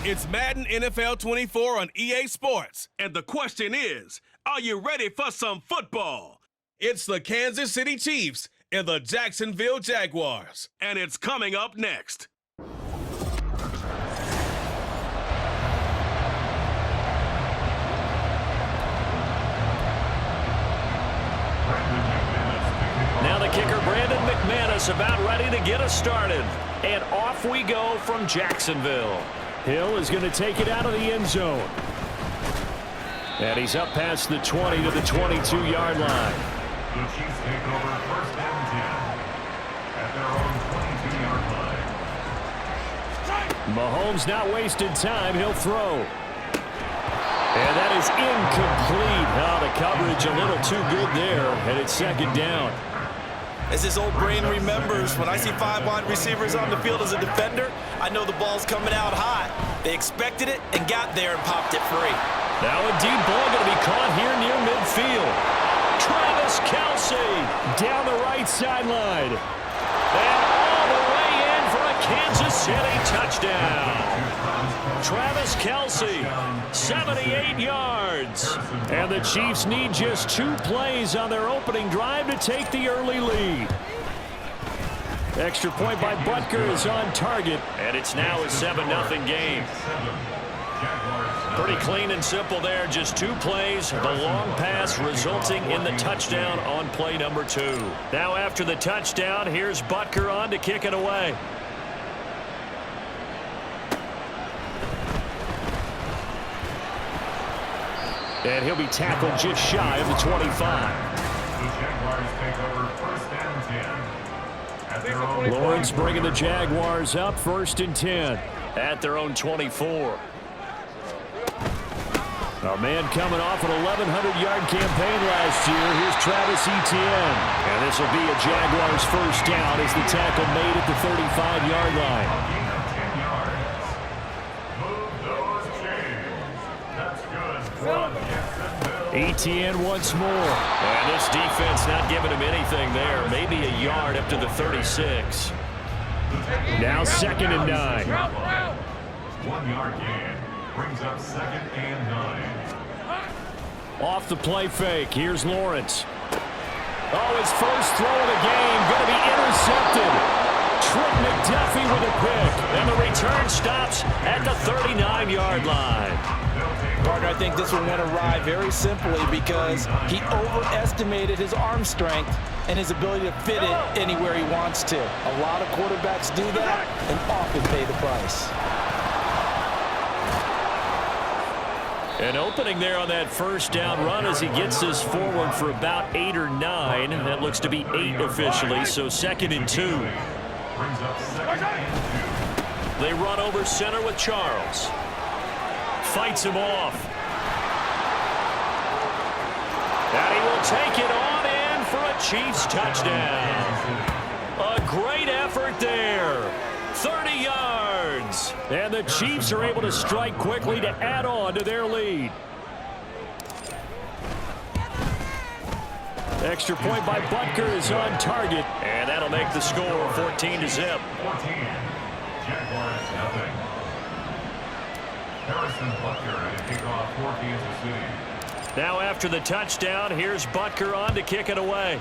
It's Madden NFL 24 on EA Sports. And the question is, are you ready for some football? It's the Kansas City Chiefs and the Jacksonville Jaguars. And it's coming up next. Now the kicker, Brandon McManus, about ready to get us started. And off we go from Jacksonville. Hill is going to take it out of the end zone. And he's up past the 20 to the 22-yard line. The Chiefs take over first and 10 at their own 22-yard line. Mahomes not wasting time. He'll throw. And that is incomplete. Oh, the coverage a little too good there. And it's second down. As his old brain remembers, when I see 5 wide receivers on the field as a defender, I know the ball's coming out hot. They expected it and got there and popped it free. Now a deep ball going to be caught here near midfield. Travis Kelce down the right sideline. And all the way in for a Kansas City touchdown. Travis Kelce, 78 yards. And the Chiefs need just 2 plays on their opening drive to take the early lead. Extra point by Butker is on target. And it's now a 7-0 game. Pretty clean and simple there. Just 2 plays. The long pass resulting in the touchdown on play number 2. Now after the touchdown, here's Butker on to kick it away. And he'll be tackled just shy of the 25. The Jaguars take over first and 10 at their own. Lawrence bringing the Jaguars up first and 10 at their own 24. A man coming off an 1,100-yard campaign last year. Here's Travis Etienne. And this will be a Jaguars first down as the tackle made at the 35-yard line. Etienne once more. And this defense not giving him anything there. Maybe a yard up to the 36. Now 2nd and 9. 1-yard gain brings up 2nd and 9. Off the play fake. Here's Lawrence. Oh, his first throw of the game going to be intercepted. Trent McDuffie with a pick. And the return stops at the 39-yard line. Partner, I think this one went awry very simply because he overestimated his arm strength and his ability to fit it anywhere he wants to. A lot of quarterbacks do that and often pay the price. An opening there on that first down run as he gets this forward for about 8 or 9. That looks to be 8 officially, so 2nd and 2. They run over center with Charles. Fights him off. And he will take it on in for a Chiefs touchdown. A great effort there. 30 yards. And the Chiefs are able to strike quickly to add on to their lead. Extra point by Butker is on target. And that'll make the score 14-0. 14. Jaguars nothing. Harrison Butker to kick off for Kansas City. Now after the touchdown, here's Butker on to kick it away.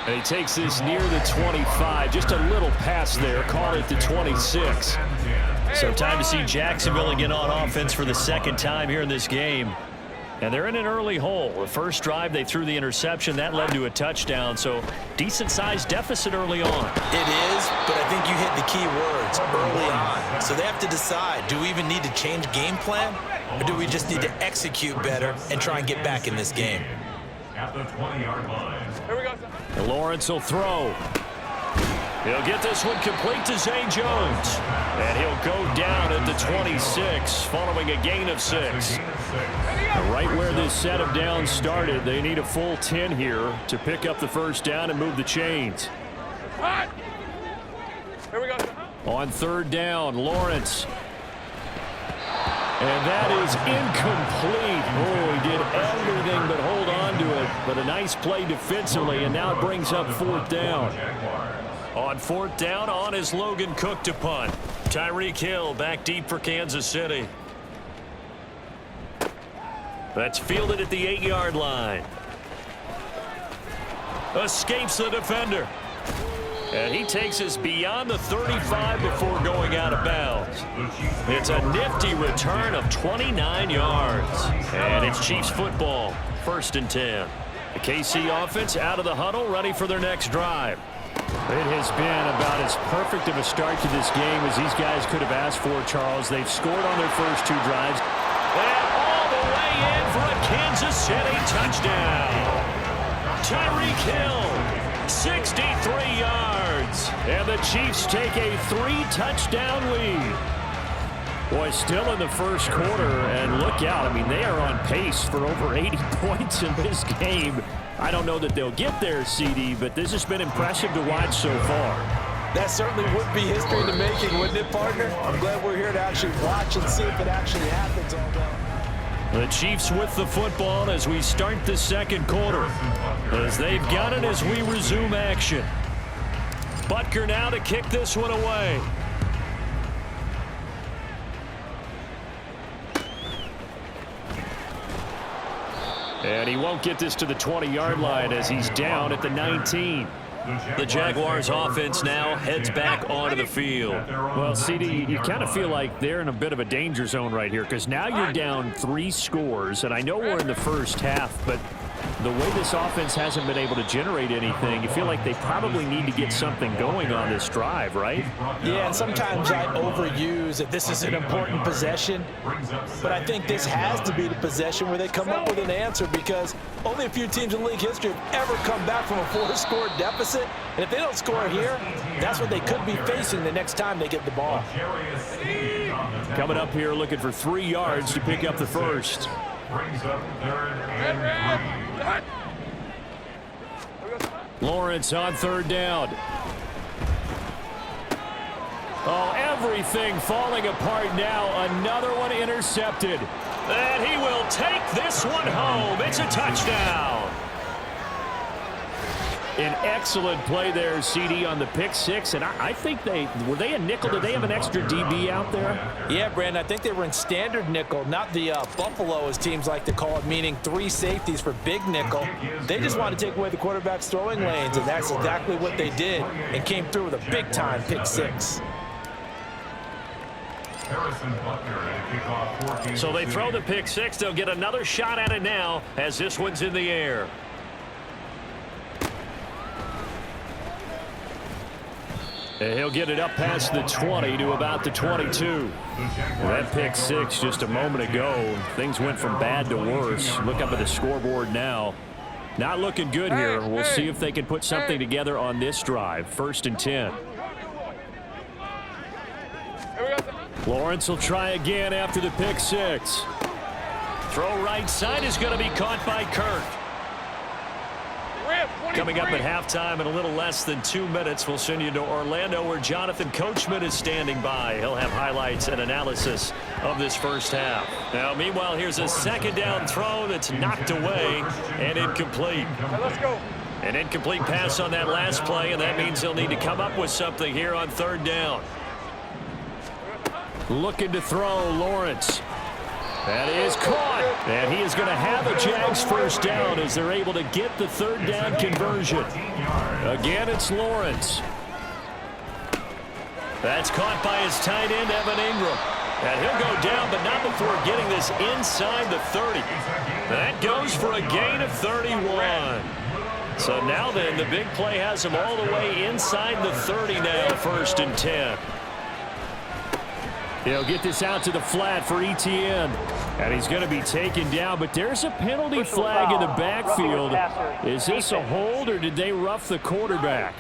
And he takes this near the 25. Just a little pass there. Call it the 26. So time to see Jacksonville again on offense for the 2nd time here in this game. And they're in an early hole. The first drive, they threw the interception. That led to a touchdown. So decent-sized deficit early on. It is, but I think you hit the key words early on. So they have to decide, do we even need to change game plan? Or do we just need to execute better and try and get back in this game? At the 20-yard line. Here we go. And Lawrence will throw. He'll get this one complete to Zay Jones. And he'll go down at the 26 following a gain of 6. Right where this set of downs started, they need a full 10 here to pick up the first down and move the chains. Here we go. On 3rd down, Lawrence. And that is incomplete. Oh, he did everything but hold on to it. but a nice play defensively, and now it brings up 4th down. On 4th down, on is Logan Cook to punt. Tyreek Hill back deep for Kansas City. That's fielded at the 8-yard line. Escapes the defender. And he takes us beyond the 35 before going out of bounds. It's a nifty return of 29 yards. And it's Chiefs football, 1st and 10. The KC offense out of the huddle, ready for their next drive. It has been about as perfect of a start to this game as these guys could have asked for, Charles. They've scored on their first 2 drives. And all the way in for a Kansas City touchdown. Tyreek Hill, 63 yards. And the Chiefs take a 3-touchdown lead. Boy, still in the first quarter, and look out. I mean, they are on pace for over 80 points in this game. I don't know that they'll get there, CD, but this has been impressive to watch so far. That certainly would be history in the making, wouldn't it, partner? I'm glad we're here to actually watch and see if it actually happens all day. The Chiefs with the football as we start the second quarter. As they've got it as we resume action. Butker now to kick this one away. And he won't get this to the 20-yard line as he's down at the 19. The Jaguars offense now heads back onto the field. Well, CD, you kind of feel like they're in a bit of a danger zone right here because now you're down 3 scores, and I know we're in the first half, but the way this offense hasn't been able to generate anything, you feel like they probably need to get something going on this drive, right? Yeah, and sometimes I overuse that this is an important possession, but I think this has to be the possession where they come up with an answer because only a few teams in league history have ever come back from a 4-score deficit, and if they don't score here, that's what they could be facing the next time they get the ball. Coming up here looking for 3 yards to pick up the first. Brings up 3rd and 3. Lawrence on 3rd down. Oh, everything falling apart now. Another one intercepted. And he will take this one home. It's a touchdown. An excellent play there, CD, on the pick 6. And I think were they a nickel? Did they have an extra DB out there? Yeah, Brandon, I think they were in standard nickel, not the Buffalo, as teams like to call it, meaning 3 safeties for big nickel. They just wanted to take away the quarterback's throwing lanes, and that's exactly what they did and came through with a big-time pick 6. So they throw the pick 6. They'll get another shot at it now as this one's in the air. He'll get it up past the 20 to about the 22. That pick 6 just a moment ago. Things went from bad to worse. Look up at the scoreboard now. Not looking good here. We'll see if they can put something together on this drive. 1st and 10. Lawrence will try again after the pick 6. Throw right side is going to be caught by Kirk. Coming up at halftime in a little less than 2 minutes, we'll send you to Orlando where Jonathan Coachman is standing by. He'll have highlights and analysis of this first half. Now, meanwhile, here's a 2nd down throw that's knocked away and incomplete. Let's go. An incomplete pass on that last play, and that means he'll need to come up with something here on 3rd down. Looking to throw, Lawrence. That is caught, and he is going to have a JAX first down as they're able to get the 3rd down conversion. Again, it's Lawrence. That's caught by his tight end, Evan Ingram. And he'll go down, but not before getting this inside the 30. That goes for a gain of 31. So now then, the big play has him all the way inside the 30 now, 1st and 10. He'll get this out to the flat for ETN. And he's going to be taken down, but there's a penalty flag in the backfield. Is this a hold, or did they rough the quarterback?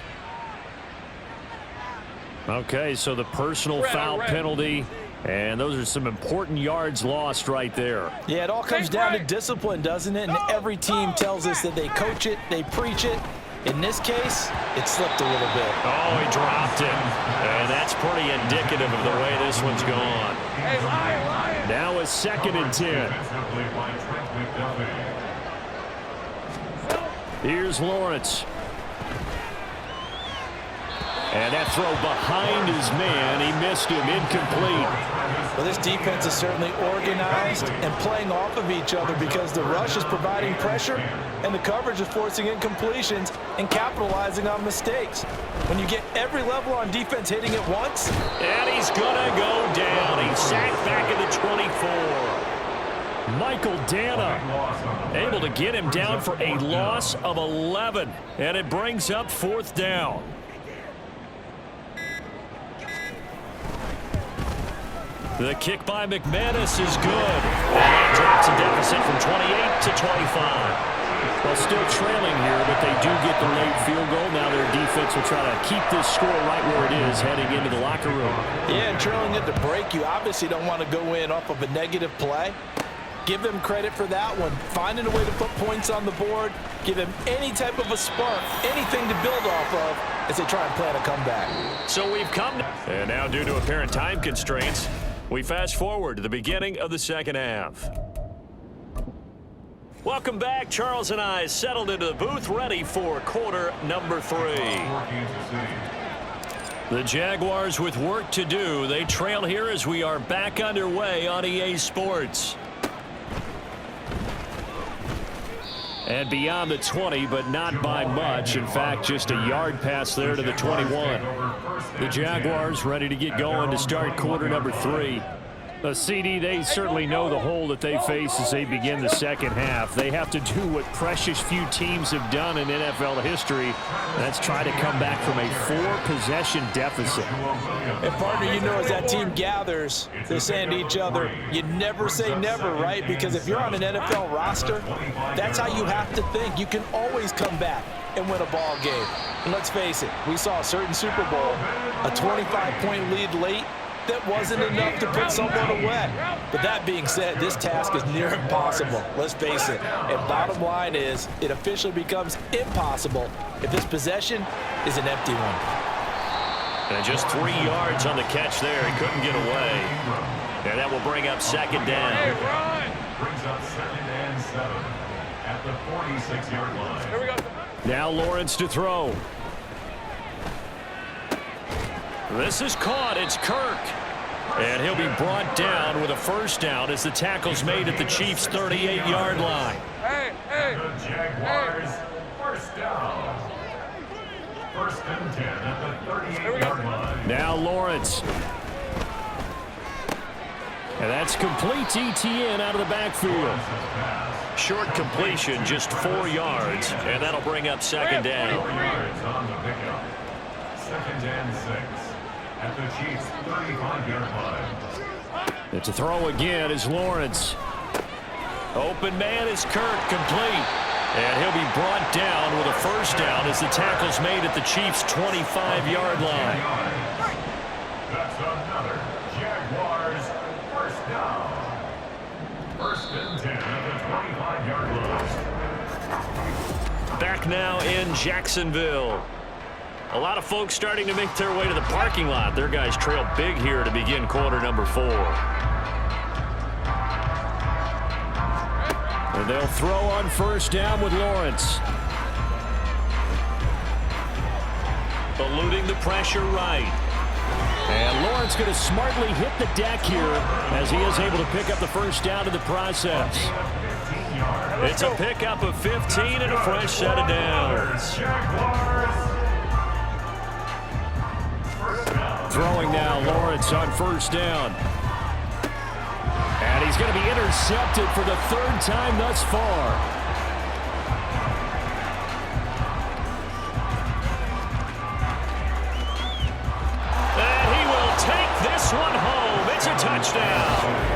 Okay, so the personal foul penalty, and those are some important yards lost right there. Yeah, it all comes down to discipline, doesn't it? And every team tells us that they coach it, they preach it. In this case, it slipped a little bit. Oh, he dropped it. And that's pretty indicative of the way this one's gone. Now a 2nd and 10. Here's Lawrence. And that throw behind his man. He missed him. Incomplete. Well, this defense is certainly organized and playing off of each other because the rush is providing pressure and the coverage is forcing incompletions and capitalizing on mistakes. When you get every level on defense hitting at once. And he's going to go down. He's sacked back at the 24. Michael Dana able to get him down for a loss of 11. And it brings up 4th down. The kick by McManus is good. And that drops a deficit from 28 to 25. Well, still trailing here, but they do get the late field goal. Now their defense will try to keep this score right where it is heading into the locker room. Yeah, and trailing at the break, you obviously don't want to go in off of a negative play. Give them credit for that one. Finding a way to put points on the board. Give them any type of a spark, anything to build off of as they try and plan a comeback. So we've come to, and now due to apparent time constraints, we fast forward to the beginning of the second half. Welcome back. Charles and I settled into the booth ready for quarter number 3. The Jaguars with work to do. They trail here as we are back underway on EA Sports. And beyond the 20, but not by much. In fact, just a yard pass there to the 21. The Jaguars ready to get going to start quarter number 3. CD, they certainly know the hole that they face as they begin the second half. They have to do what precious few teams have done in NFL history. That's try to come back from a 4-possession deficit. And partner, you know, as that team gathers, they're saying to each other, you never say never, right? Because if you're on an NFL roster, that's how you have to think. You can always come back and win a ball game. And let's face it, we saw a certain Super Bowl, a 25-point lead late, that wasn't enough to put someone away. But that being said, this task is near impossible. Let's face it. And bottom line is, it officially becomes impossible if this possession is an empty one. And just 3 yards on the catch there. He couldn't get away. And that will bring up second down. Brings up 2nd and 7 at the 46-yard line. Here we go. Now Lawrence to throw. This is caught. It's Kirk. And he'll be brought down with a first down as the tackle's made at the Chiefs' 38-yard line. The Jaguars, first down. 1st and 10 at the 38-yard line. Now Lawrence. And that's complete to Etienne out of the backfield. Short completion, just 4 yards. And that'll bring up second down. 4 yards on the pickup. 2nd and 6. At the Chiefs' 35-yard line. It's a throw again is Lawrence. Open man is Kirk, complete. And he'll be brought down with a first down as the tackle's made at the Chiefs' 25-yard line. That's another Jaguars first down. 1st and 10 at the 25-yard line. Back now in Jacksonville. A lot of folks starting to make their way to the parking lot. Their guys trail big here to begin quarter number 4. And they'll throw on first down with Lawrence. Eluding the pressure right. And Lawrence going to smartly hit the deck here as he is able to pick up the first down in the process. It's a pickup of 15 and a fresh set of downs. Throwing now, Lawrence on first down. And he's going to be intercepted for the 3rd time thus far. And he will take this one home. It's a touchdown.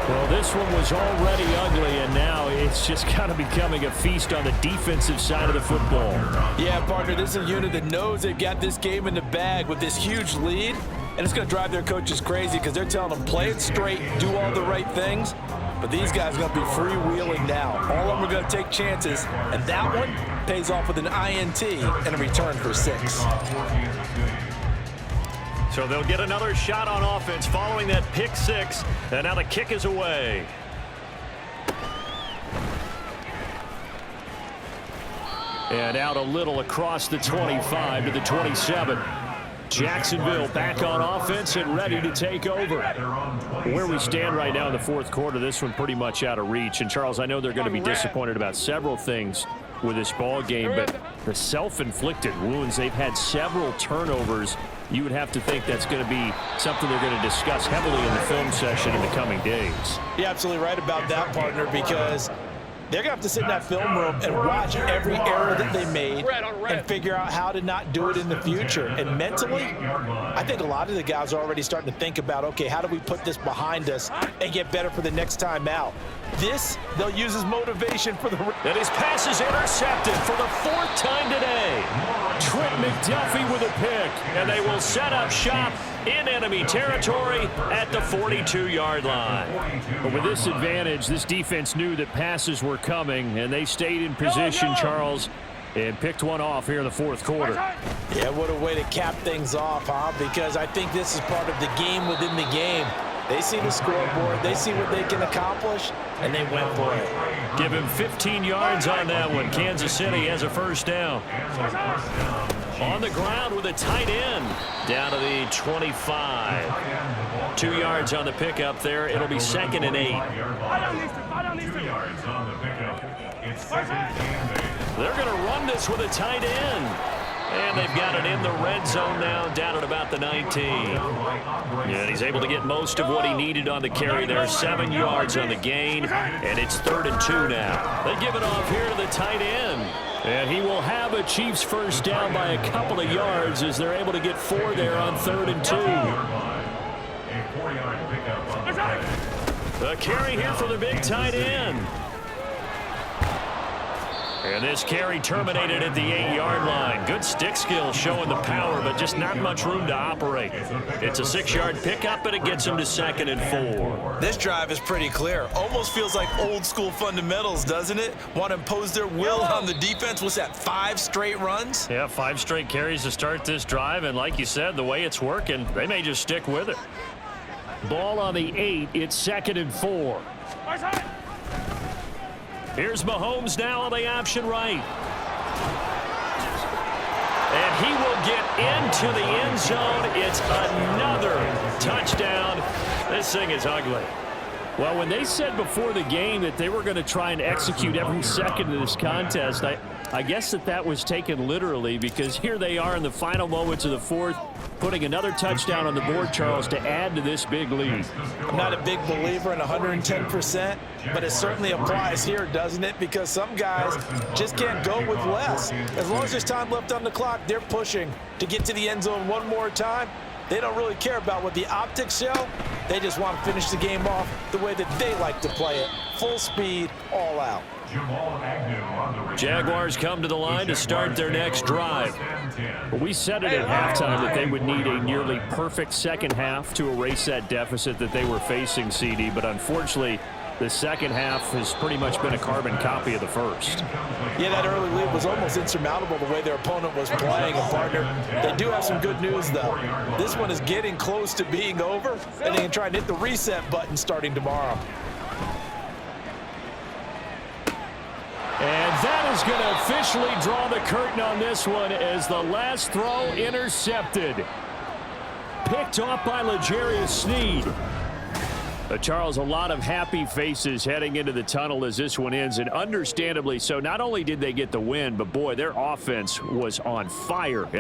Well, this one was already ugly, and now it's just kind of becoming a feast on the defensive side of the football. Yeah, partner, this is a unit that knows they've got this game in the bag with this huge lead, and it's going to drive their coaches crazy because they're telling them play it straight, do all the right things, but these guys are going to be freewheeling now. All of them are going to take chances, and that one pays off with an INT and a return for 6. So they'll get another shot on offense following that pick 6, and now the kick is away. And out a little across the 25 to the 27. Jacksonville back on offense and ready to take over. Where we stand right now in the fourth quarter, this one pretty much out of reach. And, Charles, I know they're going to be disappointed about several things with this ball game, but the self-inflicted wounds, they've had several turnovers. You would have to think that's going to be something they're going to discuss heavily in the film session in the coming days. You're absolutely right about that, partner, because they're going to have to sit in that film room and watch every error that they made and figure out how to not do it in the future. And mentally, I think a lot of the guys are already starting to think about, okay, how do we put this behind us and get better for the next time out? This, they'll use as motivation for the... And his pass is intercepted for the fourth time today. Trent McDuffie with a pick, and they will set up shop in enemy territory at the 42-yard line. But with this advantage, this defense knew that passes were coming, and they stayed in position, Charles, and picked one off here in the fourth quarter. Yeah, what a way to cap things off, huh? Because I think this is part of the game within the game. They see the scoreboard, they see what they can accomplish, and they went for it. Give him 15 yards on that one. Kansas City has a first down. On the ground with a tight end. Down to the 25. 2 yards on the pickup there. It'll be 2nd and 8. 2 yards on the pickup. It's 2nd and 8. They're going to run this with a tight end. And they've got it in the red zone now, down at about the 19. And he's able to get most of what he needed on the carry there. 7 yards on the gain, and it's 3rd and 2 now. They give it off here to the tight end. And he will have a Chiefs first down by a couple of yards as they're able to get 4 there on 3rd and 2. A carry here for the big tight end. And this carry terminated at the 8-yard line. Good stick skill showing the power, but just not much room to operate. It's a 6-yard pickup, and it gets him to 2nd and 4. This drive is pretty clear. Almost feels like old school fundamentals, doesn't it? Want to impose their will on the defense. What's that, 5 straight runs? Yeah, 5 straight carries to start this drive, and like you said, the way it's working, they may just stick with it. Ball on the 8, it's 2nd and 4. Here's Mahomes now on the option right. And he will get into the end zone. It's another touchdown. This thing is ugly. Well, when they said before the game that they were going to try and execute every second of this contest, I guess that was taken literally, because here they are in the final moments of the fourth, putting another touchdown on the board, Charles, to add to this big lead. I'm not a big believer in 110%, but it certainly applies here, doesn't it? Because some guys just can't go with less. As long as there's time left on the clock, they're pushing to get to the end zone one more time. They don't really care about what the optics show. They just want to finish the game off the way that they like to play it. Full speed, all out. Jaguars come to the line to start their next drive. We said it at halftime that they would need a nearly perfect second half to erase that deficit that they were facing, CD, but unfortunately, the second half has pretty much been a carbon copy of the first. Yeah, that early lead was almost insurmountable the way their opponent was playing. And partner, they do have some good news, though. This one is getting close to being over, and they can try and hit the reset button starting tomorrow. And that is going to officially draw the curtain on this one as the last throw intercepted. Picked off by L'Jarius Sneed. Charles, a lot of happy faces heading into the tunnel as this one ends, and understandably so. Not only did they get the win, but boy, their offense was on fire.